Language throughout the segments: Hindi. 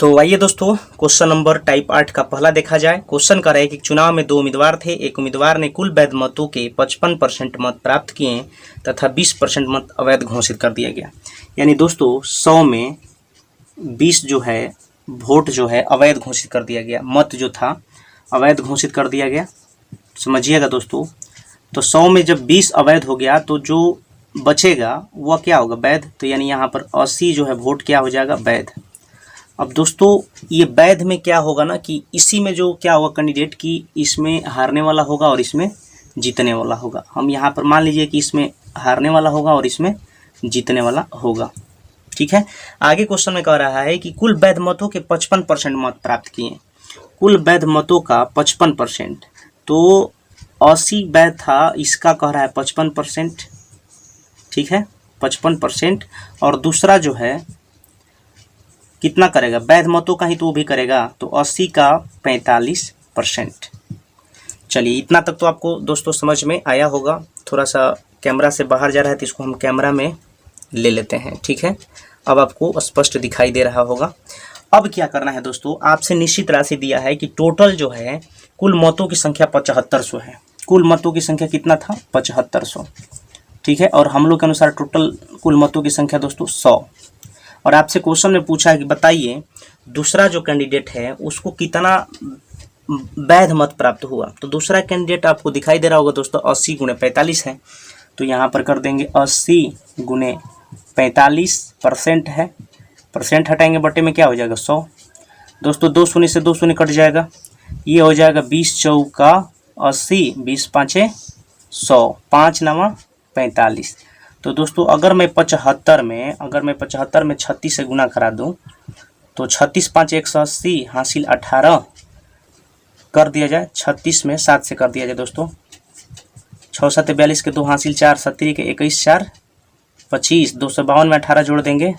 तो आइए दोस्तों, क्वेश्चन नंबर टाइप 8 का पहला देखा जाए। क्वेश्चन कर रहा है कि चुनाव में 2 उम्मीदवार थे। एक उम्मीदवार ने कुल वैध मतों के 55% मत प्राप्त किए तथा 20% मत अवैध घोषित कर दिया गया। यानी दोस्तों 100 में 20 जो है वोट जो है अवैध घोषित कर दिया गया, मत जो था अवैध घोषित कर दिया गया। समझिएगा दोस्तों, तो 100 में जब 20 अवैध हो गया तो जो बचेगा वह क्या होगा, वैध। तो यानी यहाँ पर 80 जो है वोट क्या हो जाएगा, वैध। अब दोस्तों ये वैध में क्या होगा ना कि इसी में जो क्या होगा कैंडिडेट की इसमें हारने वाला होगा और इसमें जीतने वाला होगा। हम यहाँ पर मान लीजिए कि इसमें हारने वाला होगा और इसमें जीतने वाला होगा। ठीक है, आगे क्वेश्चन में कह रहा है कि कुल वैध मतों के 55% मत प्राप्त किए। कुल वैध मतों का 55%, तो 80 वैध था, इसका कह रहा है 55%। ठीक है, 55%। और दूसरा जो है कितना करेगा, वैध मतों का ही तो वो भी करेगा, तो 80 का 45%। चलिए इतना तक तो आपको दोस्तों समझ में आया होगा। थोड़ा सा कैमरा से बाहर जा रहा है तो इसको हम कैमरा में ले लेते हैं। ठीक है, अब आपको स्पष्ट दिखाई दे रहा होगा। अब क्या करना है दोस्तों, आपसे निश्चित राशि दिया है कि टोटल जो है कुल मतों की संख्या 7500 है। कुल मतों की संख्या कितना था, 7500। ठीक है, और हम लोग के अनुसार टोटल कुल मतों की संख्या दोस्तों 100। और आपसे क्वेश्चन में पूछा है कि बताइए दूसरा जो कैंडिडेट है उसको कितना वैध मत प्राप्त हुआ। तो दूसरा कैंडिडेट आपको दिखाई दे रहा होगा दोस्तों, 80 गुणे 45 है। तो यहाँ पर कर देंगे 80 गुणे 45% है। परसेंट हटाएंगे बटे में क्या हो जाएगा, 100। दोस्तों 2 शून्य से 2 शून्य कट जाएगा, ये हो जाएगा 20 चौका 80, 20 पाँचे 100, 5 नवा 45। तो दोस्तों अगर मैं 75 में 36 से गुना करा दूं तो 36 5 180 हासिल 18 कर दिया जाए। 36 में 7 से कर दिया जाए दोस्तों, 6 7 42 के 2 हासिल 4, 70 के 21 4 25, 252 में 18 जोड़ देंगे,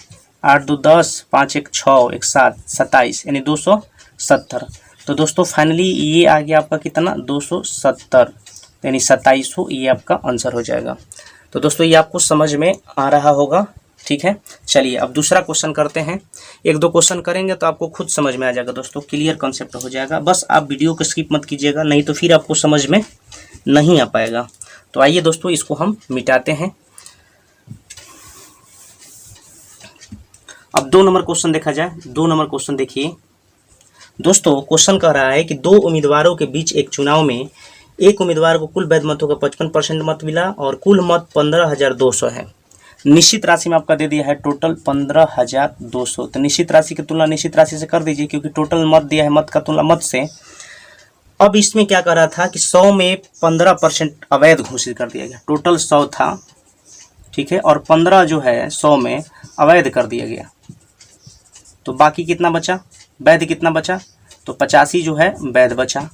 8 2 10, 5 1 6, 1 7 27, यानी 270। तो दोस्तों फाइनली ये आ गया आपका कितना, 270, यानी 2700, ये आपका आंसर हो जाएगा। तो दोस्तों ये आपको समझ में आ रहा होगा। ठीक है, चलिए अब दूसरा क्वेश्चन करते हैं। 1-2 क्वेश्चन करेंगे तो आपको खुद समझ में आ जाएगा दोस्तों, क्लियर कॉन्सेप्ट हो जाएगा। बस आप वीडियो को स्किप मत कीजिएगा, नहीं तो फिर आपको समझ में नहीं आ पाएगा। तो आइए दोस्तों इसको हम मिटाते हैं। अब 2 नंबर क्वेश्चन देखा जाए। 2 नंबर क्वेश्चन देखिए दोस्तों, क्वेश्चन कह रहा है कि 2 उम्मीदवारों के बीच एक चुनाव में एक उम्मीदवार को कुल वैध मतों का 55% मत मिला और कुल मत 15,200 है। निश्चित राशि में आपका दे दिया है टोटल 15,200। तो निश्चित राशि की तुलना निश्चित राशि से कर दीजिए, क्योंकि टोटल मत दिया है, मत का तुलना मत से। अब इसमें क्या कर रहा था कि 100 में 15% अवैध घोषित कर दिया गया। टोटल 100 था, ठीक है, और 15 जो है 100 में अवैध कर दिया गया। तो बाकी कितना बचा, वैध कितना बचा, तो 85 जो है वैध बचा।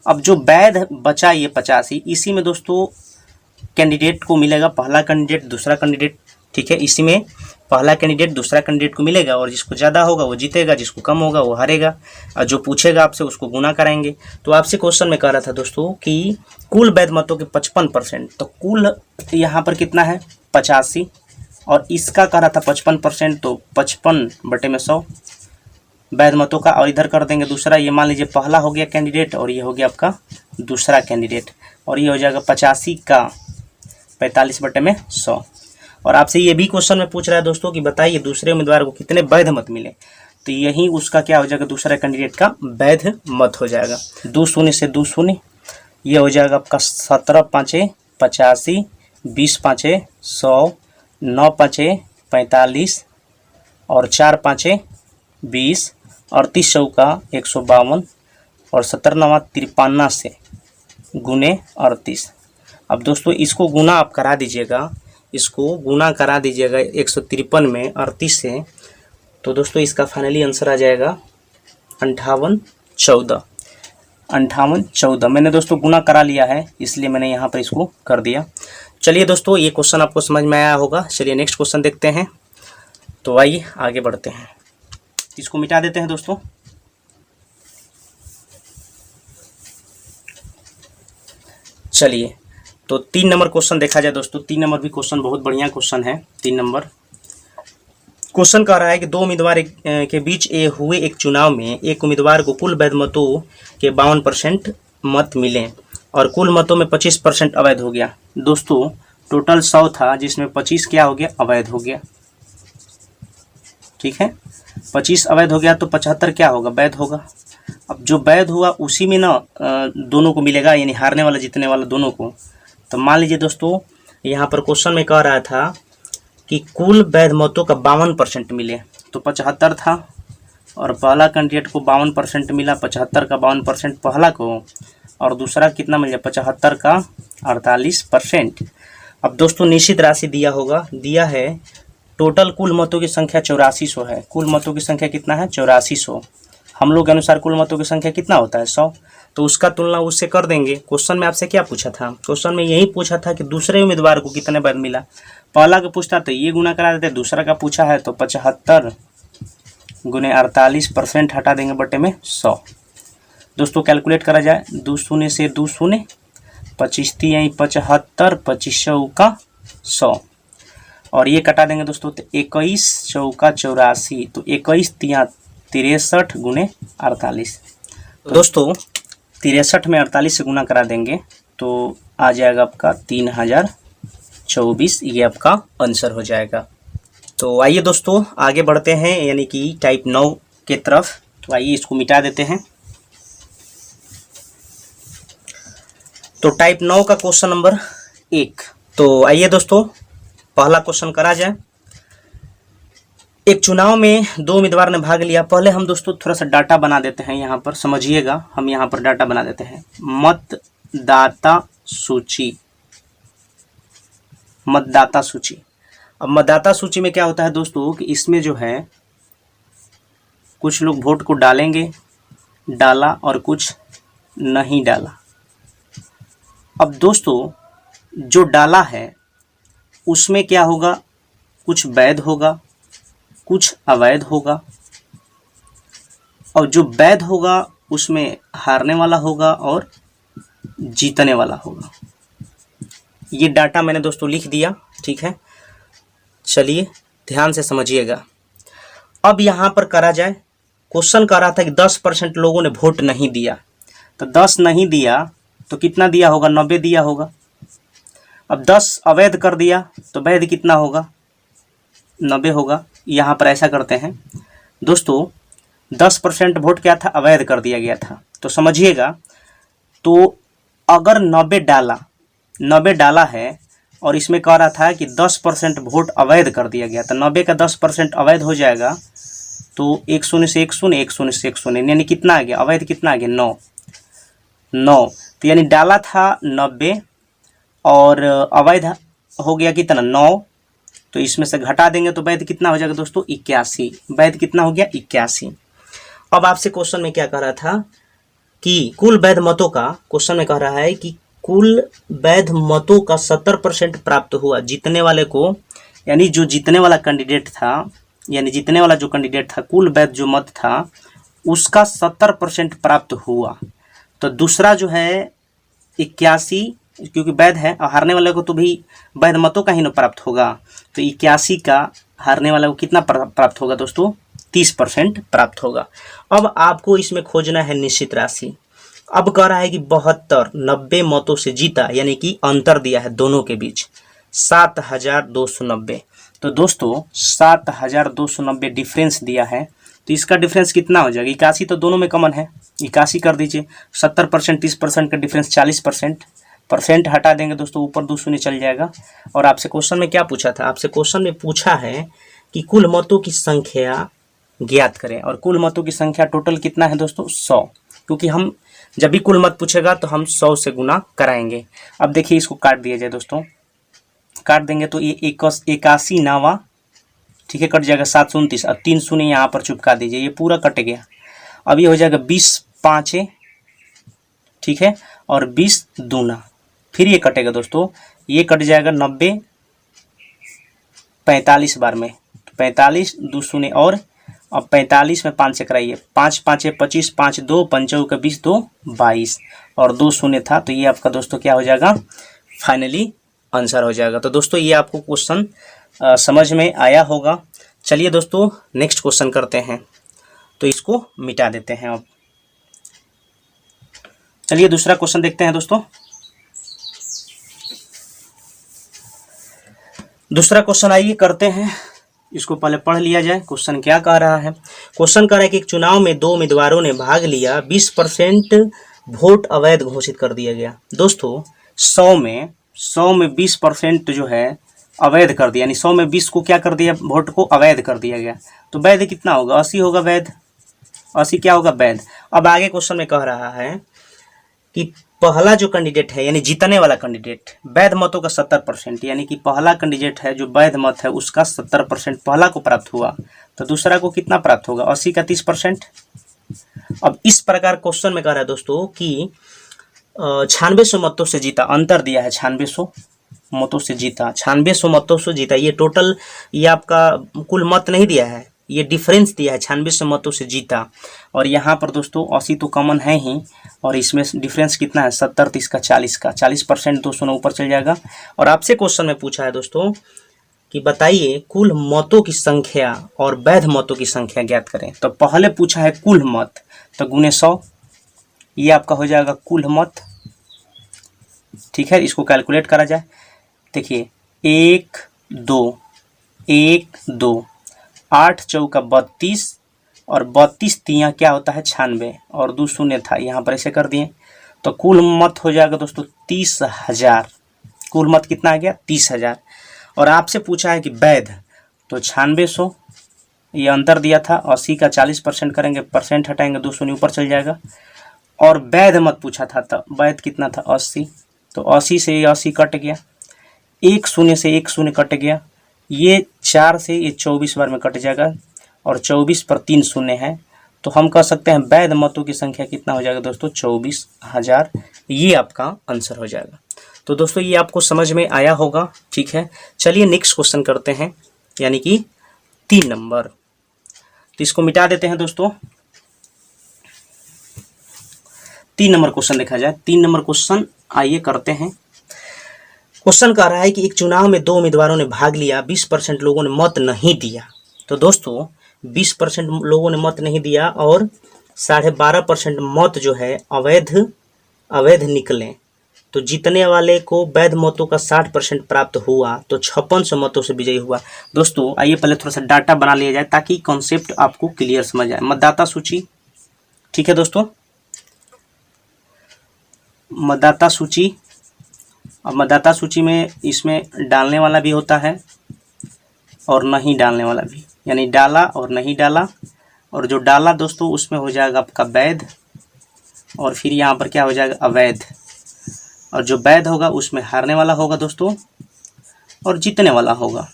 अब जो वैध बचा ये 85, इसी में दोस्तों कैंडिडेट को मिलेगा पहला कैंडिडेट दूसरा कैंडिडेट। ठीक है, इसी में पहला कैंडिडेट दूसरा कैंडिडेट को मिलेगा और जिसको ज़्यादा होगा वो जीतेगा, जिसको कम होगा वो हारेगा। और जो पूछेगा आपसे उसको गुना कराएंगे। तो आपसे क्वेश्चन में कह रहा था दोस्तों कि कुल वैध मतों के 55%, तो कुल यहाँ पर कितना है 85, और इसका कह रहा था 55%, तो 55 बटे में 100 वैध मतों का। और इधर कर देंगे दूसरा, ये मान लीजिए पहला हो गया कैंडिडेट और ये हो गया आपका दूसरा कैंडिडेट, और ये हो जाएगा 85 का 45 बटे में 100। और आपसे ये भी क्वेश्चन में पूछ रहा है दोस्तों कि बताइए दूसरे उम्मीदवार को कितने वैध मत मिले। तो यही उसका क्या हो जाएगा, दूसरा कैंडिडेट का वैध मत हो जाएगा। 2 शून्य से 2 शून्य, ये हो जाएगा आपका 17 5 85, 20 5 100, 9 5 45 और 4 5 20, 38 चौका 152 और 17 9 53 से गुने 38। अब दोस्तों इसको गुना आप करा दीजिएगा, इसको गुना करा दीजिएगा 153 में 38 से। तो दोस्तों इसका फाइनली आंसर आ जाएगा 58 14। 58 14 मैंने दोस्तों गुना करा लिया है, इसलिए मैंने यहाँ पर इसको कर दिया। चलिए दोस्तों ये क्वेश्चन आपको समझ में आया होगा। चलिए नेक्स्ट क्वेश्चन देखते हैं। तो आइए आगे बढ़ते हैं, इसको मिटा देते हैं दोस्तों। चलिए तो 3 नंबर क्वेश्चन देखा जाए दोस्तों। 3 नंबर भी क्वेश्चन बहुत बढ़िया क्वेश्चन है। 3 नंबर क्वेश्चन कह रहा है कि दो उम्मीदवार के बीच हुए एक चुनाव में एक उम्मीदवार को कुल वैध मतों के 52% मत मिले और कुल मतों में 25% अवैध हो गया। दोस्तों टोटल 100 था जिसमें 25 क्या हो गया, अवैध हो गया। ठीक है, 25 अवैध हो गया तो 75 क्या होगा, वैध होगा। अब जो वैध हुआ उसी में ना दोनों को मिलेगा, यानी हारने वाला जीतने वाला दोनों को। तो मान लीजिए दोस्तों यहाँ पर क्वेश्चन में कह रहा था कि कुल वैध मतों का 52% मिले, तो 75 था और पहला कैंडिडेट को 52% मिला, 75 का 52% पहला को, और दूसरा कितना मिल जाए, 75 का 48%। अब दोस्तों निश्चित राशि दिया होगा, दिया है टोटल कुल मतों की संख्या 8400 है। कुल मतों की संख्या कितना है, 8400। हम लोग के अनुसार कुल मतों की संख्या कितना होता है, 100। तो उसका तुलना उससे कर देंगे। क्वेश्चन में आपसे क्या पूछा था, क्वेश्चन में यही पूछा था कि दूसरे उम्मीदवार को कितने वैध मिला। पहला का पूछता तो ये गुना करा देते, दूसरा का पूछा है तो 75 गुने 48% हटा देंगे बटे में 100। दोस्तों कैलकुलेट करा जाए, 2 शून्य से 2 शून्य, 25 यहीं 75, 25 चौका 100 और ये कटा देंगे दोस्तों तो 21 चौका 84, तो 21 तिया 63 गुने 48। तो दोस्तों 63 में 48 से गुना करा देंगे तो आ जाएगा आपका 3024, ये आपका आंसर हो जाएगा। तो आइए दोस्तों आगे बढ़ते हैं यानी कि टाइप 9 के तरफ। तो आइए इसको मिटा देते हैं। तो टाइप 9 का क्वेश्चन नंबर 1। तो आइए दोस्तों पहला क्वेश्चन करा जाए। एक चुनाव में दो उम्मीदवार ने भाग लिया। पहले हम दोस्तों थोड़ा सा डाटा बना देते हैं, यहाँ पर समझिएगा। हम यहाँ पर डाटा बना देते हैं, मतदाता सूची। मतदाता सूची, अब मतदाता सूची में क्या होता है दोस्तों कि इसमें जो है कुछ लोग वोट को डालेंगे, डाला, और कुछ नहीं डाला। अब दोस्तों जो डाला है उसमें क्या होगा, कुछ वैध होगा, कुछ अवैध होगा, और जो वैध होगा उसमें हारने वाला होगा और जीतने वाला होगा। ये डाटा मैंने दोस्तों लिख दिया, ठीक है। चलिए ध्यान से समझिएगा। अब यहाँ पर करा जाए, क्वेश्चन कर रहा था कि 10% लोगों ने वोट नहीं दिया, तो 10 नहीं दिया तो कितना दिया होगा, 90 दिया होगा। अब 10 अवैध कर दिया तो वैध कितना होगा, 90 होगा। यहाँ पर ऐसा करते हैं दोस्तों, 10% वोट क्या था, अवैध कर दिया गया था। तो समझिएगा, तो अगर 90 डाला है और इसमें कह रहा था कि 10% वोट अवैध कर दिया गया, तो 90 का 10% अवैध हो जाएगा। तो 1 शून्य से 1 शून्य, 1 शून्य से 1 शून्य, यानी कितना आ गया, अवैध कितना आ गया, 9। तो यानी डाला था 90 और अवैध हो गया कितना, 9। तो इसमें से घटा देंगे तो वैध कितना हो जाएगा दोस्तों, 81। वैध कितना हो गया, 81। अब आपसे क्वेश्चन में क्या कह रहा था कि कुल वैध मतों का, क्वेश्चन में कह रहा है कि कुल वैध मतों का 70% प्राप्त हुआ जीतने वाले को, यानी जो जीतने वाला कैंडिडेट था, यानी जीतने वाला जो कैंडिडेट था, कुल वैध जो मत था उसका 70% प्राप्त हुआ। तो दूसरा जो है 81, क्योंकि वैध है, और हारने वाले को तो भी वैध मतों का ही न प्राप्त होगा। तो 81 का हारने वाले को कितना प्राप्त होगा दोस्तों, 30% प्राप्त होगा। अब आपको इसमें खोजना है निश्चित राशि। अब कह रहा है कि 72 90 मतों से जीता, यानी कि अंतर दिया है दोनों के बीच 7290। तो दोस्तों 7290 डिफरेंस दिया है, तो इसका डिफरेंस कितना हो जाएगा, 81 तो दोनों में कॉमन है, 81 कर दीजिए। 70% 30% का डिफरेंस 40%, परसेंट हटा देंगे दोस्तों, ऊपर 2 शून्य चल जाएगा। और आपसे क्वेश्चन में क्या पूछा था, आपसे क्वेश्चन में पूछा है कि कुल मतों की संख्या ज्ञात करें, और कुल मतों की संख्या टोटल कितना है दोस्तों, 100। क्योंकि हम जब भी कुल मत पूछेगा तो हम 100 से गुना कराएंगे। अब देखिए इसको काट दिया जाए दोस्तों, काट देंगे तो ये 81 नावा, ठीक है, कट जाएगा 729, और 3 शून्य यहाँ पर चिपका दीजिए, ये पूरा कट गया। अब ये हो जाएगा 20 5, ठीक है, और 20 दूना, फिर ये कटेगा दोस्तों, ये कट जाएगा 90 45 बार में, 45 2 शून्य, और अब 45 में 5 से कराइए, 5 5 25, 5 2 5 का 20, 2 22, और 2 शून्य था। तो ये आपका दोस्तों क्या हो जाएगा, फाइनली आंसर हो जाएगा। तो दोस्तों ये आपको क्वेश्चन समझ में आया होगा। चलिए दोस्तों नेक्स्ट क्वेश्चन करते हैं, तो इसको मिटा देते हैं। अब चलिए दूसरा क्वेश्चन देखते हैं दोस्तों। दूसरा क्वेश्चन आइए करते हैं, इसको पहले पढ़ लिया जाए। क्वेश्चन क्या कह रहा है? क्वेश्चन कह रहा है कि एक चुनाव में 2 उम्मीदवारों ने भाग लिया, 20% वोट अवैध घोषित कर दिया गया। दोस्तों 100 में 20% जो है अवैध कर दिया, यानी 100 में 20 को क्या कर दिया, वोट को अवैध कर दिया गया। तो वैध कितना होगा? 80 होगा वैध। 80 क्या होगा? वैध। अब आगे क्वेश्चन में कह रहा है कि पहला जो कैंडिडेट है यानी जीतने वाला कैंडिडेट, वैध मतों का 70%, यानी कि पहला कैंडिडेट है जो वैध मत है उसका 70% पहला को प्राप्त हुआ, तो दूसरा को कितना प्राप्त होगा? 80 का 30%। अब इस प्रकार क्वेश्चन में कह रहा है दोस्तों कि 9600 मतों से जीता, अंतर दिया है 9600 मतों से जीता, 9600 मतों से जीता। ये टोटल, ये आपका कुल मत नहीं दिया है, ये डिफरेंस दिया है, 9600 मतों से जीता। और यहाँ पर दोस्तों 80 तो कॉमन है ही, और इसमें डिफरेंस कितना है? 70 30 का 40 का, 40% दोस्तों ने ऊपर चल जाएगा। और आपसे क्वेश्चन में पूछा है दोस्तों कि बताइए कुल मतों की संख्या और वैध मतों की संख्या ज्ञात करें। तो पहले पूछा है कुल मत, तो गुने 100, ये आपका हो जाएगा कुल मत। ठीक है, इसको कैलकुलेट करा जाए। देखिए 1 2 1 2 8 चौका 32, और 32 तियाँ क्या होता है? 96, और 2 शून्य था, यहाँ पर ऐसे कर दिए, तो कुल मत हो जाएगा दोस्तों 30,000। कुल मत कितना आ गया? 30,000। और आपसे पूछा है कि वैध, तो 9600, ये अंतर दिया था। 80 का 40% करेंगे, परसेंट हटाएंगे, 2 शून्य ऊपर चल जाएगा। और वैध मत पूछा था, तो वैध कितना था? 80, तो 80 से ये 80 कट गया, 1 शून्य से 1 शून्य कट गया, ये 4 से ये 24 बार में कट जाएगा, और 24 पर 3 शून्य है, तो हम कह सकते हैं वैध मतों की संख्या कितना हो जाएगा दोस्तों? 24,000। ये आपका आंसर हो जाएगा। तो दोस्तों ये आपको समझ में आया होगा। ठीक है, चलिए नेक्स्ट क्वेश्चन करते हैं, यानी कि 3 नंबर। तो इसको मिटा देते हैं दोस्तों। 3 नंबर क्वेश्चन देखा जाए। 3 नंबर क्वेश्चन आइए करते हैं। क्वेश्चन कह रहा है कि एक चुनाव में 2 उम्मीदवारों ने भाग लिया, 20% लोगों ने मत नहीं दिया। तो दोस्तों 20% लोगों ने मत नहीं दिया और 12.5% मत जो है अवैध निकले, तो जीतने वाले को वैध मतों का 60% प्राप्त हुआ, तो 5600 मतों से विजयी हुआ। दोस्तों आइए पहले थोड़ा सा डाटा बना लिया जाए ताकि कॉन्सेप्ट आपको क्लियर समझ आए। मतदाता सूची, ठीक है दोस्तों, मतदाता सूची। अब मतदाता सूची में इसमें डालने वाला भी होता है और नहीं डालने वाला भी, यानी डाला और नहीं डाला। और जो डाला दोस्तों उसमें हो जाएगा आपका वैध, और फिर यहाँ पर क्या हो जाएगा? अवैध। और जो वैध होगा उसमें हारने वाला होगा दोस्तों, और जीतने वाला होगा।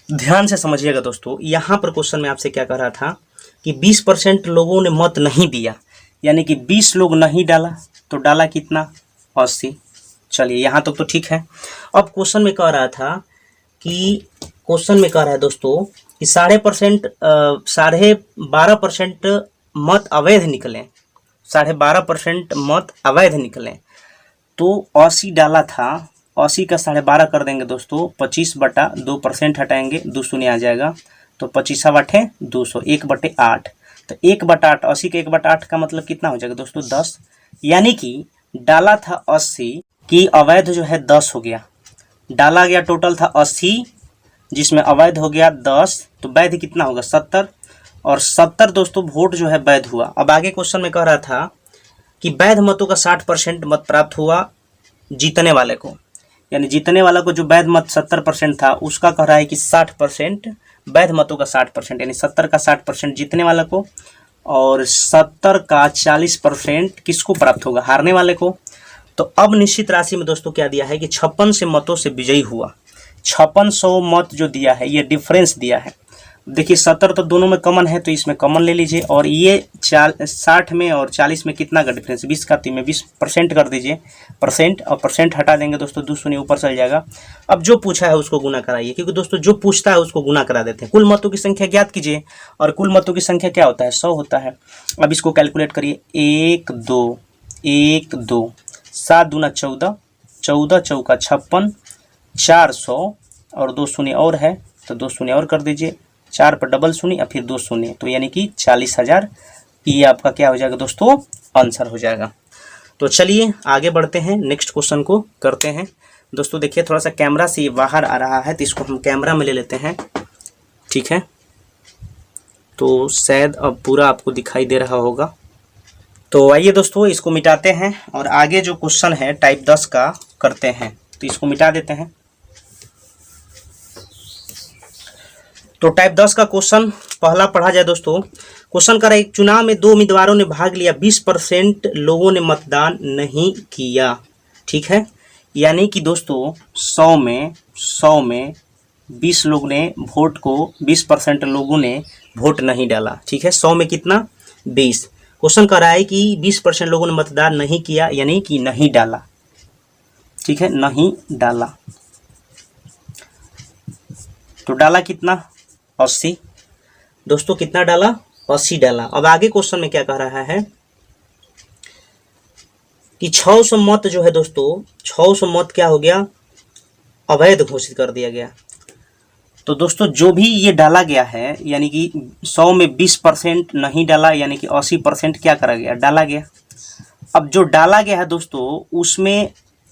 ध्यान से समझिएगा दोस्तों, यहाँ पर क्वेश्चन में आपसे क्या कह रहा था कि 20% लोगों ने मत नहीं दिया, यानी कि 20 लोग नहीं डाला, तो डाला कितना? 80। चलिए यहाँ तक तो ठीक है। अब क्वेश्चन में कह रहा था कि दोस्तों कि 12.5% मत अवैध निकले, 12.5% मत अवैध निकले, तो 80 डाला था, 80 का 12.5 कर देंगे दोस्तों, 25/2% हटाएंगे, 2 शून्य आ जाएगा, तो 25/200, 1/8। तो 1/8, 80 के 1/8 का मतलब कितना हो जाएगा दोस्तों? 10। यानी कि डाला था 80 की अवैध जो है 10 हो गया, डाला गया टोटल था 80 जिसमें अवैध हो गया 10, तो वैध कितना होगा? 70। और 70 दोस्तों वोट जो है वैध हुआ। अब आगे क्वेश्चन में कह रहा था कि वैध मतों का 60% मत प्राप्त हुआ जीतने वाले को, यानी जीतने वाला को जो वैध मत 70% था उसका कह रहा है कि 60%, वैध मतों का 60%, यानी 70 का 60% जीतने वाला को, और 70 का 40% किसको प्राप्त होगा? हारने वाले को। तो अब निश्चित राशि में दोस्तों क्या दिया है कि 56 मतों से विजयी हुआ। 5600 मत जो दिया है ये डिफरेंस दिया है। देखिए 70 तो दोनों में कॉमन है, तो इसमें कॉमन ले लीजिए, और ये 60 में और 40 में कितना का डिफरेंस? 20 का, 3 में 20% कर दीजिए, परसेंट, और परसेंट हटा देंगे दोस्तों, 2 शून्य ऊपर चल जाएगा। अब जो पूछा है उसको गुना कराइए, क्योंकि दोस्तों जो पूछता है उसको गुना करा देते हैं। कुल मतों की संख्या ज्ञात कीजिए, और कुल मतों की संख्या क्या होता है? 100 होता है। अब इसको कैलकुलेट करिए, 1 2 1 2 7 दूना 14, 14 चौका 56, 400 और 2 शून्य और है, तो 2 शून्य और कर दीजिए, 4 पर डबल शून्य और फिर 2 शून्य, तो यानी कि 40,000। ये आपका क्या हो जाएगा दोस्तों, आंसर हो जाएगा। तो चलिए आगे बढ़ते हैं, नेक्स्ट क्वेश्चन को करते हैं। दोस्तों देखिए थोड़ा सा कैमरा से बाहर आ रहा है, तो इसको हम कैमरा में ले लेते हैं, ठीक है। तो शायद अब पूरा आपको दिखाई दे रहा होगा। तो आइए दोस्तों इसको मिटाते हैं और आगे जो क्वेश्चन है टाइप 10 का करते हैं। तो इसको मिटा देते हैं। तो टाइप 10 का क्वेश्चन पहला पढ़ा जाए दोस्तों। क्वेश्चन कर एक चुनाव में 2 उम्मीदवारों ने भाग लिया, 20% लोगों ने मतदान नहीं किया, ठीक है। यानी कि दोस्तों 100 में 20 लोग ने वोट को 20% लोगों ने वोट नहीं डाला, ठीक है। 100 में कितना, 20। क्वेश्चन कर रहा है कि 20% लोगों ने मतदान नहीं किया, यानी कि नहीं डाला, ठीक है, नहीं डाला। तो डाला कितना, 80। दोस्तों कितना डाला, 80 डाला। अब आगे क्वेश्चन में क्या कह रहा है कि 600 मत जो है दोस्तों, 600 मत क्या हो गया, अवैध घोषित कर दिया गया। तो दोस्तों जो भी ये डाला गया है, यानी कि 100 में 20% नहीं डाला, यानी कि 80% क्या करा गया, डाला गया। अब जो डाला गया है दोस्तों उसमें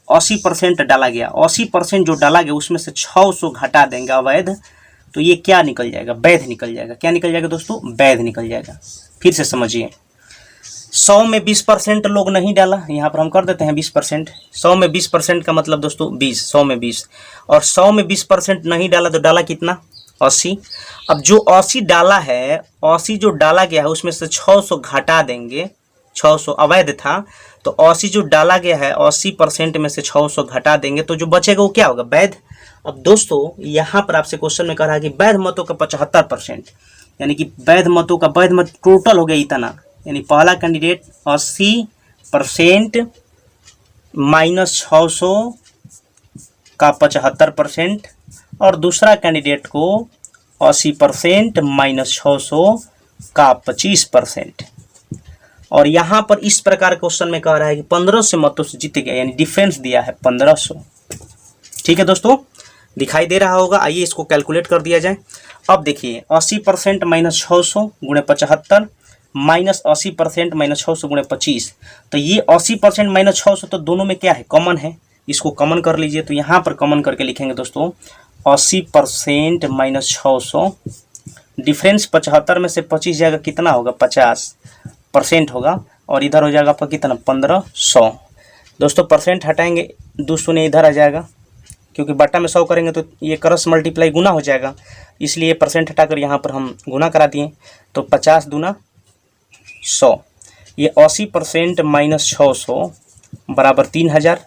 80% डाला गया, 80% जो डाला गया उसमें से 600 घटा देंगे अवैध, तो ये क्या निकल जाएगा, वैध निकल जाएगा। क्या निकल जाएगा दोस्तों, वैध निकल जाएगा। फिर से समझिए, 100 में 20% लोग नहीं डाला, यहाँ पर हम कर देते हैं 20%। 100 में 20% का मतलब दोस्तों 20, 100 में 20, और 100 में 20% नहीं डाला तो डाला कितना, 80। अब जो 80 डाला है, 80 जो डाला गया है उसमें से 600 घटा देंगे, 600 अवैध था, तो 80 जो डाला गया है 80% में से 600 घटा देंगे, तो जो बचेगा वो क्या होगा, वैध। अब दोस्तों यहाँ पर आपसे क्वेश्चन में कह रहा है कि वैध मतों का 75%, यानी कि वैध मतों का, वैध मत टोटल हो गया इतना, यानी पहला कैंडिडेट 80% माइनस 600 का 75%, और दूसरा कैंडिडेट को 80% माइनस 600 का 25%। और यहाँ पर इस प्रकार क्वेश्चन में कह रहा है कि 1500 मतों से जीत गया, यानी डिफरेंस दिया है 1500, ठीक है दोस्तों, दिखाई दे रहा होगा। आइए इसको कैलकुलेट कर दिया जाए। अब देखिए 80% माइनस 600 गुणे 75 माइनस 80% माइनस 600 गुणे 25, तो ये 80% माइनस 600 तो दोनों में क्या है, कॉमन है, इसको कॉमन कर लीजिए। तो यहाँ पर कॉमन करके लिखेंगे दोस्तों 80% माइनस 600, डिफरेंस 75 में से 25 जाएगा, कितना होगा, 50% होगा, और इधर हो जाएगा आपका कितना, 1500। दोस्तों परसेंट हटाएंगे, 2 शून्य इधर आ जाएगा, क्योंकि बट्टा में 100 करेंगे तो ये क्रॉस मल्टीप्लाई गुना हो जाएगा, इसलिए परसेंट हटाकर यहाँ पर हम गुना करा दिए। तो 50 दूना 100, ये 80% माइनस 600 बराबर 3000,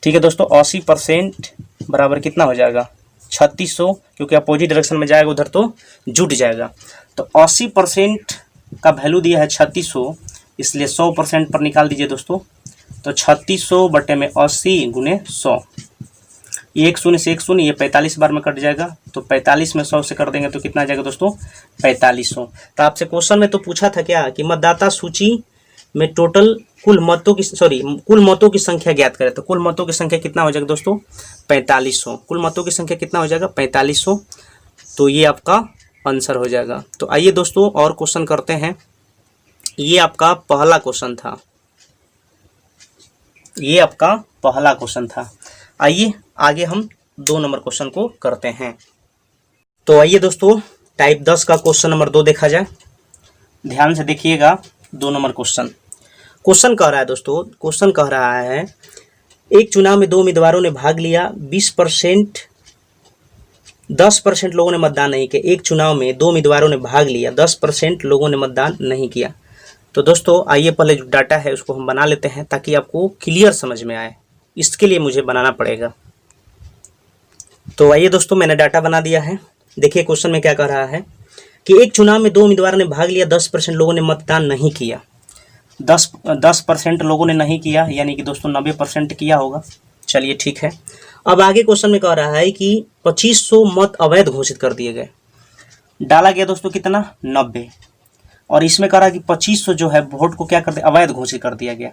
ठीक है दोस्तों। 80% बराबर कितना हो जाएगा, 3600, क्योंकि अपोजिट डायरेक्शन में जाएगा उधर तो जुट जाएगा। तो 80% का वैल्यू दिया है 3600, इसलिए 100% पर निकाल दीजिए दोस्तों। तो 3600 बटे में 80 गुने 100, ये 1 शून्य से 1 शून्य, ये 45 बार में कट जाएगा, तो 45 में 100 से कर देंगे तो कितना आ जाएगा दोस्तों, 4500। तो आपसे क्वेश्चन में तो पूछा था क्या कि मतदाता सूची में टोटल कुल मतों की संख्या ज्ञात करें। तो कुल मतों की संख्या कितना हो जाएगा दोस्तों, 4500। कुल मतों की संख्या कितना हो जाएगा, 4500। तो ये आपका आंसर हो जाएगा। तो आइए दोस्तों और क्वेश्चन करते हैं। ये आपका पहला क्वेश्चन था, ये आपका पहला क्वेश्चन था। आइए आगे हम 2 नंबर क्वेश्चन को करते हैं। तो आइए दोस्तों टाइप 10 का क्वेश्चन नंबर 2 देखा जाए। ध्यान से देखिएगा 2 नंबर क्वेश्चन। क्वेश्चन कह रहा है दोस्तों, क्वेश्चन कह रहा है एक चुनाव में 2 उम्मीदवारों ने भाग लिया, 10% लोगों ने मतदान नहीं किया। एक चुनाव में 2 उम्मीदवारों ने भाग लिया, 10% लोगों ने मतदान नहीं किया। तो दोस्तों आइए पहले जो डाटा है उसको हम बना लेते हैं ताकि आपको क्लियर समझ में आए, इसके लिए मुझे बनाना पड़ेगा। तो आइए दोस्तों मैंने डाटा बना दिया है। देखिए क्वेश्चन में क्या कह रहा है कि एक चुनाव में 2 उम्मीदवारों ने भाग लिया, 10% लोगों ने मतदान नहीं किया। 10% लोगों ने नहीं किया, यानी कि दोस्तों 90% किया होगा। चलिए ठीक है। अब आगे क्वेश्चन में कह रहा है कि 2500 मत अवैध घोषित कर दिए गए। डाला गया दोस्तों कितना, 90, और इसमें कह रहा है कि 2500 जो है वोट को क्या कर दिया, अवैध घोषित कर दिया गया।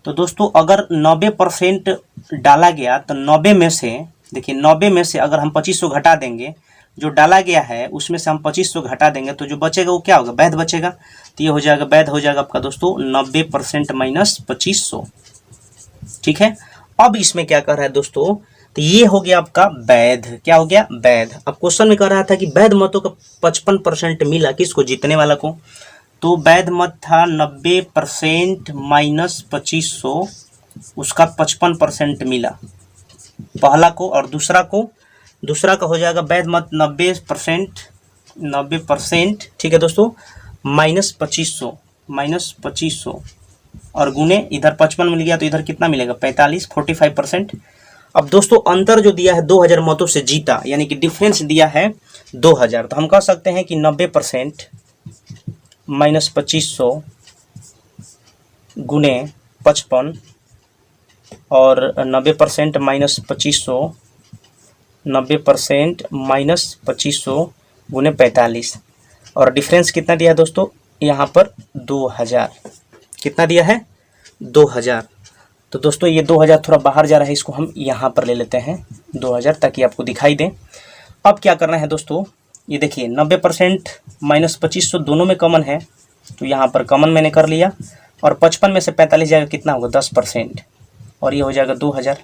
तो दोस्तों अगर 90% डाला गया तो 90 में से देखिए 90 में से अगर हम 2500 घटा देंगे, जो डाला गया है उसमें से हम 2500 घटा देंगे तो जो बचेगा वो क्या होगा, वैध बचेगा। तो ये हो जाएगा, वैध हो जाएगा आपका दोस्तों 90% माइनस 2500। ठीक है, अब इसमें क्या कर रहा है दोस्तों, तो ये हो गया आपका वैध। क्या हो गया, वैध। अब क्वेश्चन में कह रहा था कि वैध मतों का 55% मिला किसको, जीतने वाला को। तो वैध मत था 90% माइनस 2500, उसका 55% मिला पहला को, और दूसरा का हो जाएगा वैध मत 90%, ठीक है दोस्तों, माइनस 2500 और गुने इधर 55 मिल गया तो इधर कितना मिलेगा 45, 45%। अब दोस्तों अंतर जो दिया है 2000 मतों से जीता, यानी कि डिफरेंस दिया है 2000, तो हम कह सकते हैं कि 90% माइनस 2500 गुने 55 और 90% माइनस 2500, 90% माइनस 2500 गुने 45, और डिफरेंस कितना दिया है दोस्तों, यहाँ पर 2000। कितना दिया है 2000। तो दोस्तों ये 2000 थोड़ा बाहर जा रहा है, इसको हम यहाँ पर ले लेते हैं 2000 ताकि आपको दिखाई दे। अब क्या करना है दोस्तों, ये देखिए 90% माइनस 2500 दोनों में कॉमन है, तो यहाँ पर कॉमन मैंने कर लिया, और 55 में से 45 जाएगा कितना होगा 10%, और ये हो जाएगा 2000।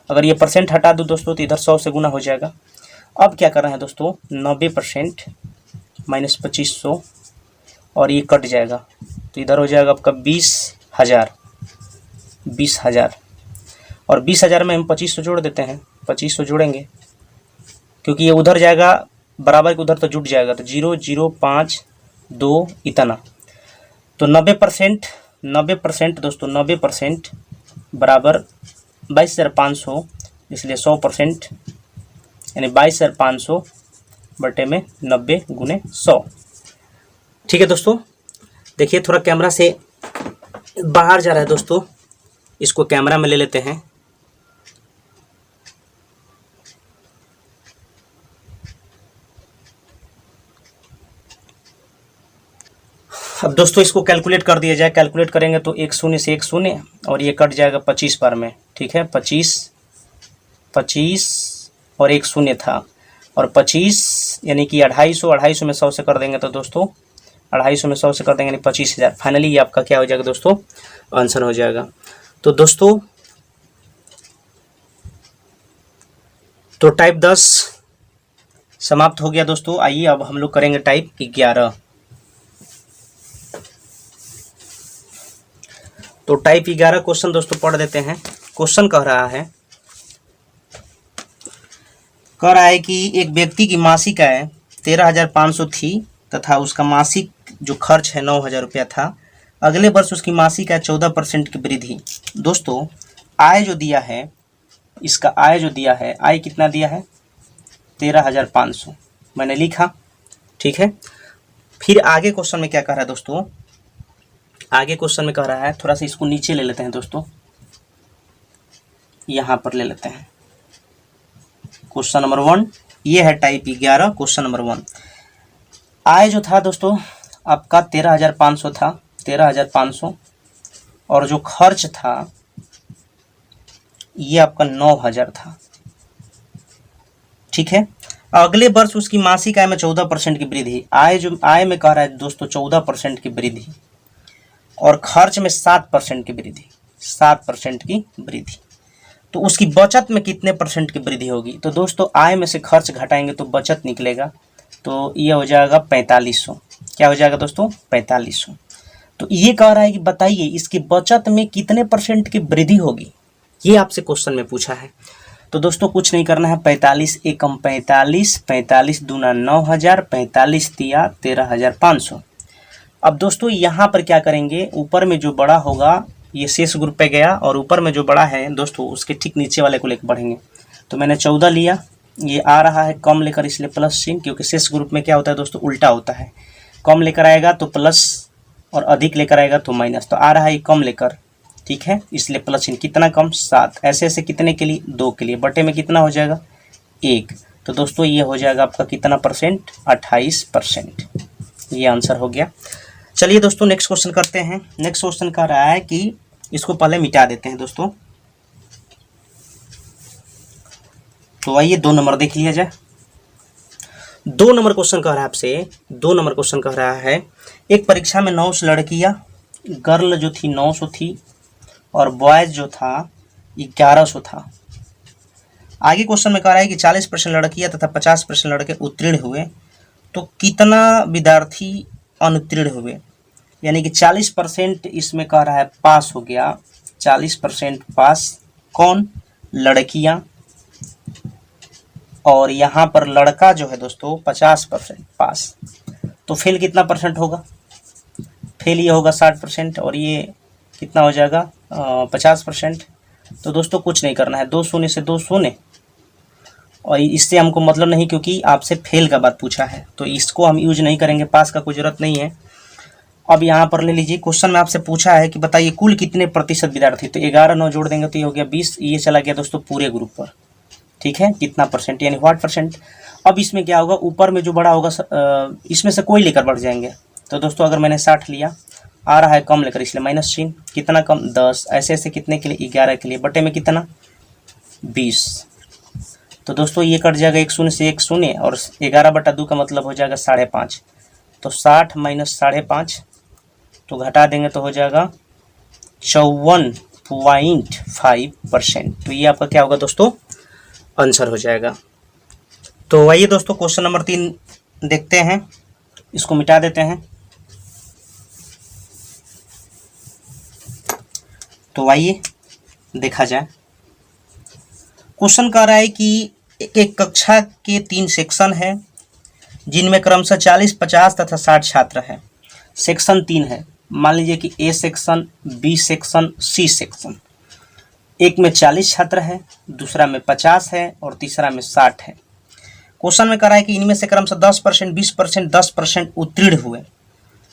अगर ये परसेंट हटा दो दोस्तों तो इधर 100 से गुना हो जाएगा। अब क्या करना है दोस्तों, 90% माइनस 2500 और ये कट जाएगा, तो इधर हो जाएगा आपका 20,000, और 20,000 में हम 2500 जोड़ देते हैं, 2500 जोड़ेंगे क्योंकि ये उधर जाएगा बराबर के उधर तो जुट जाएगा, तो 0, 0, 5, 2 इतना। तो 90% दोस्तों 90% बराबर 22,500, इसलिए 100%, यानी 22,500 बटे में 90 गुने 100। ठीक है दोस्तों, देखिए थोड़ा कैमरा से बाहर जा रहा है दोस्तों, इसको कैमरा में ले लेते हैं। अब दोस्तों इसको कैलकुलेट कर दिया जाए, कैलकुलेट करेंगे तो 1 शून्य से 1 शून्य और ये कट जाएगा 25 बार में। ठीक है, 25 और 1 शून्य था, और 25 यानी कि 250 में 100 से कर देंगे तो दोस्तों 250 में 100 से कर देंगे यानी 25,000। फाइनली ये आपका क्या हो जाएगा दोस्तों, आंसर हो जाएगा। तो दोस्तों तो टाइप 10 समाप्त हो गया दोस्तों। आइए अब हम लोग करेंगे टाइप 11। तो टाइप 11 क्वेश्चन दोस्तों पढ़ देते हैं। क्वेश्चन कह रहा है कि एक व्यक्ति की मासिक आय 13,500 थी तथा उसका मासिक जो खर्च है 9,000 रुपया था। अगले वर्ष उसकी मासिक आय 14% की वृद्धि। दोस्तों आय जो दिया है, इसका आय जो दिया है, आय कितना दिया है 13,500 मैंने लिखा। ठीक है, फिर आगे क्वेश्चन में क्या कह रहा है दोस्तों, आगे क्वेश्चन में कह रहा है, थोड़ा सा इसको नीचे ले लेते हैं दोस्तों, यहाँ पर ले लेते हैं। क्वेश्चन नंबर 1 ये है टाइप 11। क्वेश्चन नंबर 1, आय जो था दोस्तों आपका 13,500 था, 13,500, और जो खर्च था ये आपका 9,000 था। ठीक है, अगले वर्ष उसकी मासिक आय में 14% की वृद्धि। आय में कह रहा है दोस्तों 14% की वृद्धि, और खर्च में 7% की वृद्धि, 7% की वृद्धि। तो उसकी बचत में कितने परसेंट की वृद्धि होगी। तो दोस्तों आय में से खर्च घटाएंगे तो बचत निकलेगा, तो ये हो जाएगा 4500। क्या हो जाएगा दोस्तों 4500। तो ये कह रहा है कि बताइए इसकी बचत में कितने परसेंट की वृद्धि होगी, ये आपसे क्वेश्चन में पूछा है। तो दोस्तों कुछ नहीं करना है, 45 एकम 45, 45 दूना 9,000, 45 तिया 13,500। अब दोस्तों यहाँ पर क्या करेंगे, ऊपर में जो बड़ा होगा ये शेष ग्रुप पे गया, और ऊपर में जो बड़ा है दोस्तों उसके ठीक नीचे वाले को लेकर बढ़ेंगे। तो मैंने 14 लिया, ये आ रहा है कम लेकर इसलिए प्लस चिन्ह, क्योंकि शेष ग्रुप में क्या होता है दोस्तों उल्टा होता है, कम लेकर आएगा तो प्लस और अधिक लेकर आएगा तो माइनस। तो आ रहा है ये कम लेकर, ठीक है, इसलिए प्लस चिन्ह। कितना कम 7, ऐसे ऐसे कितने के लिए 2 के लिए, बटे में कितना हो जाएगा 1। तो दोस्तों ये हो जाएगा आपका कितना परसेंट 28%। ये आंसर हो गया। चलिए दोस्तों नेक्स्ट क्वेश्चन करते हैं। नेक्स्ट क्वेश्चन कह रहा है कि इसको पहले मिटा देते हैं दोस्तों। तो आइए 2 नंबर देख लिया जाए। 2 नंबर क्वेश्चन कह रहा है आपसे, 2 नंबर क्वेश्चन कह रहा है एक परीक्षा में 900 लड़कियां, गर्ल जो थी 900 थी और बॉयज जो था 1100 था। आगे क्वेश्चन में कह रहा है कि 40% लड़कियां तथा 50% लड़के उत्तीर्ण हुए, तो कितना विद्यार्थी अनुत्तीर्ण हुए? यानी कि 40% इसमें कह रहा है पास हो गया, 40% पास कौन? लड़कियां, और यहाँ पर लड़का जो है दोस्तों 50% पास, तो फेल कितना परसेंट होगा? फेल ये होगा 60% और ये कितना हो जाएगा 50%। तो दोस्तों कुछ नहीं करना है, 2 शून्य से 2 शून्य, और इससे हमको मतलब नहीं क्योंकि आपसे फेल का बात पूछा है, तो इसको हम यूज नहीं करेंगे, पास का कोई जरूरत नहीं है। अब यहाँ पर ले लीजिए, क्वेश्चन में आपसे पूछा है कि बताइए कुल कितने प्रतिशत विद्यार्थी, तो 11 9 जोड़ देंगे तो ये हो गया 20, ये चला गया दोस्तों पूरे ग्रुप पर, ठीक है, कितना परसेंट यानी व्हाट परसेंट। अब इसमें क्या होगा, ऊपर में जो बड़ा होगा इसमें से कोई लेकर बढ़ जाएंगे, तो दोस्तों अगर मैंने 60 लिया, आ रहा है कम लेकर इसलिए माइनस चिन्ह, कितना कम 10, ऐसे ऐसे कितने के लिए 11 के लिए, बटे में कितना 20, तो दोस्तों ये कट जाएगा 1 शून्य से 1 शून्य और 11/2 का मतलब हो जाएगा 5.5, तो 60 माइनस 5.5 तो घटा देंगे तो हो जाएगा 54.5%। तो ये आपका क्या होगा दोस्तों, आंसर हो जाएगा। तो आइए दोस्तों क्वेश्चन नंबर 3 देखते हैं, इसको मिटा देते हैं। तो आइए देखा जाए, क्वेश्चन कह रहा है कि एक कक्षा के 3 सेक्शन है जिनमें क्रमशः 40, 50 तथा 60 छात्र हैं। सेक्शन 3 है, मान लीजिए कि A section, B section, C section. एक में 40 छात्र है, दूसरा में 50 है और तीसरा में 60 है। क्वेश्चन में कह रहा है कि इनमें से क्रमशः 10%, 20%, 10% उत्तीर्ण हुए।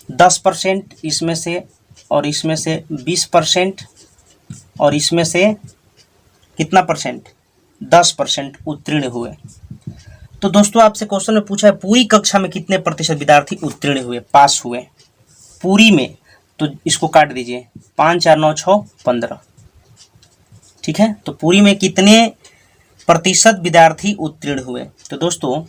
10% इसमें से और इसमें से 20% और इसमें से कितना परसेंट, 10% उत्तीर्ण हुए। तो दोस्तों आपसे क्वेश्चन में पूछा है पूरी कक्षा में कितने प्रतिशत विद्यार्थी उत्तीर्ण हुए, पास हुए पूरी में, तो इसको काट दीजिए, 5 4 9 6 15, ठीक है। तो पूरी में कितने प्रतिशत विद्यार्थी उत्तीर्ण हुए, तो दोस्तों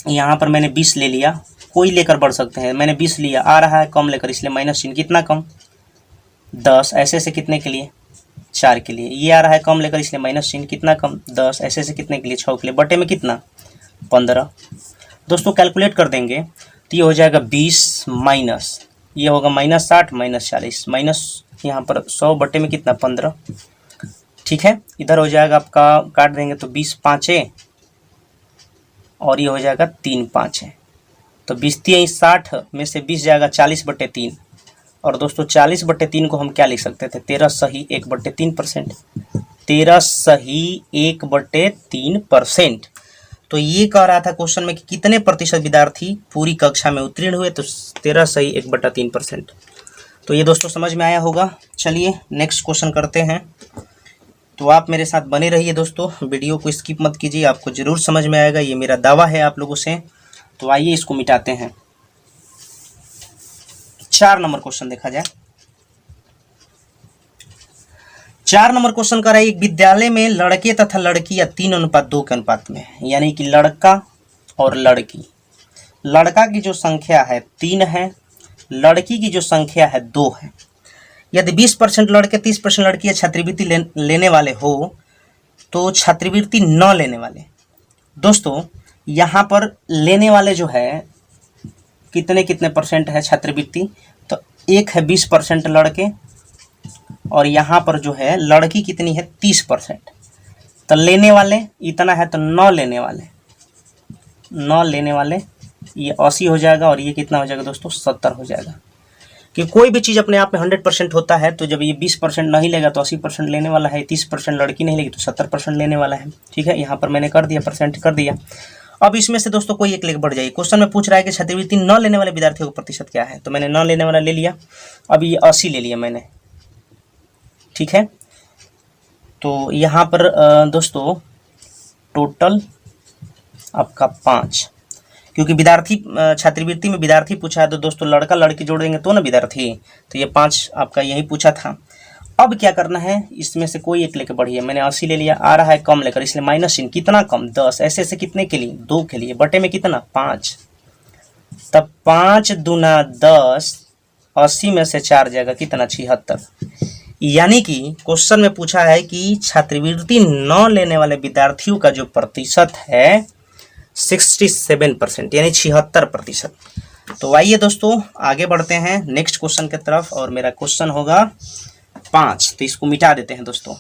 यहाँ पर मैंने 20 ले लिया, कोई लेकर बढ़ सकते हैं, मैंने 20 लिया, आ रहा है कम लेकर इसलिए माइनस चिन्ह, कितना कम 10, ऐसे ऐसे कितने के लिए 4 के लिए, ये आ रहा है कम लेकर इसलिए माइनस चिन्ह, कितना कम 10, ऐसे ऐसे कितने के लिए 6 के लिए, बटे में कितना 15। दोस्तों कैलकुलेट कर देंगे तो ये हो जाएगा 20 माइनस, ये होगा माइनस 60 माइनस 40, माइनस यहाँ पर 100 बटे में कितना 15, ठीक है। इधर हो जाएगा आपका, काट देंगे तो 20 5 और ये हो जाएगा 3 5 है, तो 20 3 60 में से 20 जाएगा 40/3, और दोस्तों 40/3 को हम क्या लिख सकते थे, 13 सही 1/3%, 13 सही 1/3%। तो ये कह रहा था क्वेश्चन में कि कितने प्रतिशत विद्यार्थी पूरी कक्षा में उत्तीर्ण हुए, तो 13 सही 1/3%। तो ये दोस्तों समझ में आया होगा। चलिए नेक्स्ट क्वेश्चन करते हैं। तो आप मेरे साथ बने रहिए दोस्तों, वीडियो को स्किप मत कीजिए, आपको ज़रूर समझ में आएगा, ये मेरा दावा है आप लोगों से। तो आइए इसको मिटाते हैं। 4 नंबर क्वेश्चन देखा जाए। 4 नंबर क्वेश्चन कर रहा है एक विद्यालय में लड़के तथा लड़कियां 3:2 के अनुपात में, यानी कि लड़का और लड़की, लड़का की जो संख्या है 3 है, लड़की की जो संख्या है 2 है। यदि 20% लड़के 30% लड़कियां छात्रवृत्ति लेने वाले हो तो छात्रवृत्ति न लेने वाले, दोस्तों यहाँ पर लेने वाले जो है कितने कितने परसेंट है छात्रवृत्ति, तो एक है 20% लड़के और यहाँ पर जो है लड़की कितनी है 30%। तो लेने वाले इतना है, तो न लेने वाले ये 80 हो जाएगा और ये कितना हो जाएगा दोस्तों 70 हो जाएगा। कि कोई भी चीज़ अपने आप में 100% होता है, तो जब ये 20% नहीं लेगा तो 80% लेने वाला है, 30% लड़की नहीं लेगी तो 70% लेने वाला है, ठीक है। यहाँ पर मैंने कर दिया, परसेंट कर दिया। अब इसमें से दोस्तों कोई एक लेकर बढ़ जाइए। क्वेश्चन में पूछ रहा है कि छात्रवृत्ति न लेने वाले विद्यार्थियों का प्रतिशत क्या है, तो मैंने न लेने वाला ले लिया, अब ये 80 ले लिया मैंने, ठीक है। तो यहाँ पर दोस्तों टोटल आपका 5, क्योंकि विद्यार्थी छात्रवृत्ति में विद्यार्थी पूछा है, तो दोस्तों लड़का लड़की जोड़ देंगे तो ना विद्यार्थी, तो ये 5 आपका यही पूछा था। अब क्या करना है, इसमें से कोई एक लेकर बढ़िए। मैंने 80 ले लिया, आ रहा है कम लेकर, इसलिए माइनस चिन्ह। कितना कम? 10। ऐसे ऐसे कितने के लिए? 2 के लिए। बटे में कितना? 5। तब 5 दूना 10, 80 में से 4 जाएगा कितना? 76। यानी कि क्वेश्चन में पूछा है कि छात्रवृत्ति न लेने वाले विद्यार्थियों का जो प्रतिशत है 67%, यानी 76%। तो आइए दोस्तों आगे बढ़ते हैं नेक्स्ट क्वेश्चन की तरफ, और मेरा क्वेश्चन होगा 5। तो इसको मिटा देते हैं दोस्तों।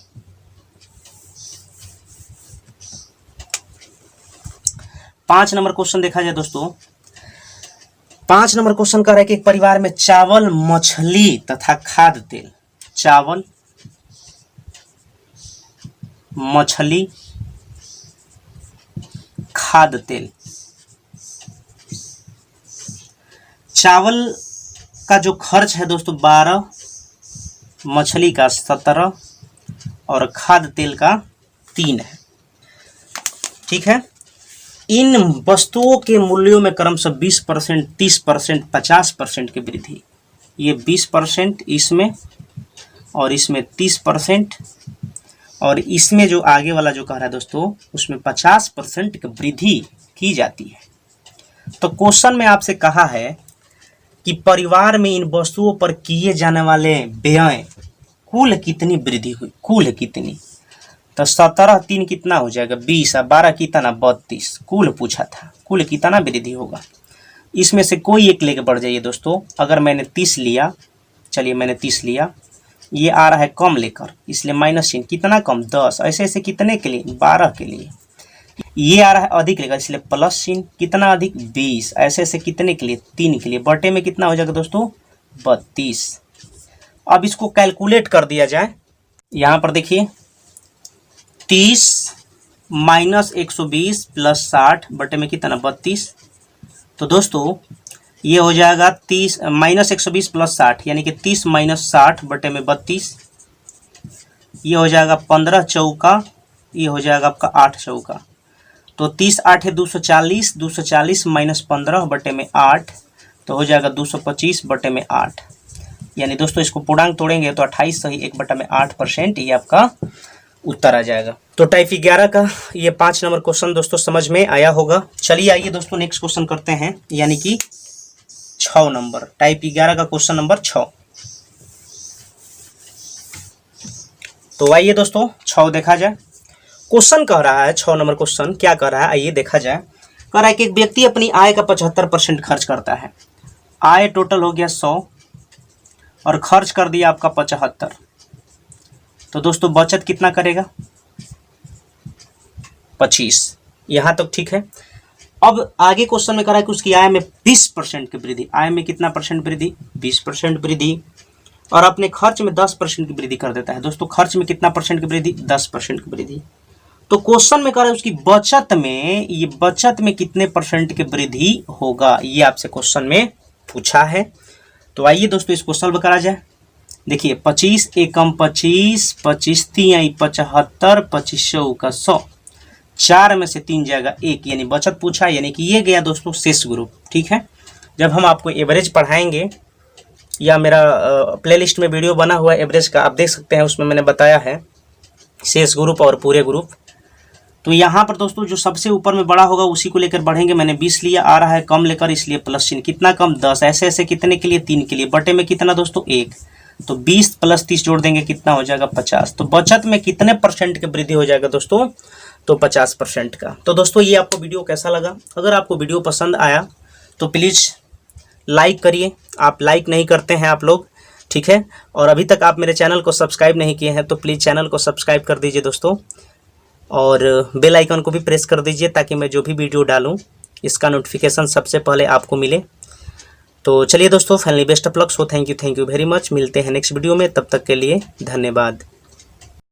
5 नंबर क्वेश्चन देखा जाए दोस्तों। 5 नंबर क्वेश्चन कह रहा है कि एक परिवार में चावल, मछली तथा खाद्य तेल, चावल, मछली, खाद्य तेल। चावल का जो खर्च है दोस्तों 12, मछली का 17 और खाद्य तेल का 3 है। ठीक है। इन वस्तुओं के मूल्यों में क्रमशः 20%, 30%, 50% की वृद्धि। ये 20% इसमें, और इसमें 30%, और इसमें जो आगे वाला जो कह रहा है दोस्तों उसमें 50% की वृद्धि की जाती है। तो क्वेश्चन में आपसे कहा है कि परिवार में इन वस्तुओं पर किए जाने वाले व्यय कुल कितनी वृद्धि हुई, कुल कितनी? तो 17 3 कितना हो जाएगा? 20, और 12 कितना? 32। कुल पूछा था, कुल कितना वृद्धि होगा। इसमें से कोई एक लेके बढ़ जाइए दोस्तों। अगर मैंने 30 लिया, चलिए मैंने 30 लिया, ये आ रहा है कम लेकर, इसलिए माइनस चिन्ह। कितना कम? 10। ऐसे ऐसे कितने के लिए? 12 के लिए। ये आ रहा है अधिक लेकर, इसलिए प्लस चिन्ह। कितना अधिक? 20। ऐसे ऐसे कितने के लिए? 3 के लिए। बटे में कितना हो जाएगा दोस्तों? 32। अब इसको कैलकुलेट कर दिया जाए। यहाँ पर देखिए 30 माइनस 120 प्लस 60 बटे में कितना? 32। तो दोस्तों ये हो जाएगा 30 माइनस 120 प्लस 60, यानी कि 30 माइनस 60 बटे में 32। ये हो जाएगा 15 चौका, ये हो जाएगा आपका 8 चौका। तो 30 8 है 240, 240 माइनस 15 बटे में 8, तो हो जाएगा 225 बटे में 8। यानी दोस्तों इसको पूर्णांक तोड़ेंगे तो 28 सही 1/8%, ये आपका उत्तर आ जाएगा। तो टाइप 11 का ये 5 नंबर क्वेश्चन दोस्तों समझ में आया होगा। चलिए आइए दोस्तों नेक्स्ट क्वेश्चन करते हैं, यानी कि 6 नंबर, टाइप 11 का क्वेश्चन नंबर 6। तो आइए दोस्तों 6 देखा जाए। क्वेश्चन कह रहा है 6 नंबर क्वेश्चन क्या कह रहा है, आइए देखा जाए। कह रहा है कि एक व्यक्ति अपनी आय का 75% खर्च करता है। आय टोटल हो गया 100 और खर्च कर दिया आपका 75। तो दोस्तों बचत कितना करेगा? 25। यहां तक ठीक है। अब आगे क्वेश्चन में कह रहा है कि उसकी आय में 20% की वृद्धि। आय में कितना परसेंट वृद्धि? 20% वृद्धि। और अपने खर्च में 10% की वृद्धि कर देता है। दोस्तों खर्च में कितना परसेंट की वृद्धि? 10% की वृद्धि। तो क्वेश्चन में कह रहा है उसकी बचत में, ये बचत में कितने परसेंट की वृद्धि होगा, ये आपसे क्वेश्चन में पूछा है। तो आइए दोस्तों इसको सॉल्व करा जाए। देखिए 25 एकम 25, 25 3 75, 25 का 100, 4 में से 3 जाएगा 1, यानी बचत पूछा, यानी कि ये गया दोस्तों शेष ग्रुप। ठीक है। जब हम आपको एवरेज पढ़ाएंगे, या मेरा प्लेलिस्ट में वीडियो बना हुआ है एवरेज का, आप देख सकते हैं, उसमें मैंने बताया है शेष ग्रुप और पूरे ग्रुप। तो यहाँ पर दोस्तों जो सबसे ऊपर में बड़ा होगा उसी को लेकर बढ़ेंगे। मैंने 20 लिया, आ रहा है कम लेकर, इसलिए प्लस चिन्ह। कितना कम? 10। ऐसे ऐसे कितने के लिए? 3 के लिए। बटे में कितना दोस्तों? 1। तो 20 प्लस 30 जोड़ देंगे, कितना हो जाएगा? 50। तो बचत में कितने परसेंट की वृद्धि हो जाएगा दोस्तों? तो 50% का। तो दोस्तों ये आपको वीडियो कैसा लगा? अगर आपको वीडियो पसंद आया तो प्लीज़ लाइक करिए। आप लाइक नहीं करते हैं आप लोग, ठीक है। और अभी तक आप मेरे चैनल को सब्सक्राइब नहीं किए हैं तो प्लीज़ चैनल को सब्सक्राइब कर दीजिए दोस्तों, और बेल आइकन को भी प्रेस कर दीजिए ताकि मैं जो भी वीडियो डालूं इसका नोटिफिकेशन सबसे पहले आपको मिले। तो चलिए दोस्तों, finally best of luck. So thank you very much. मिलते हैं नेक्स्ट वीडियो में, तब तक के लिए धन्यवाद।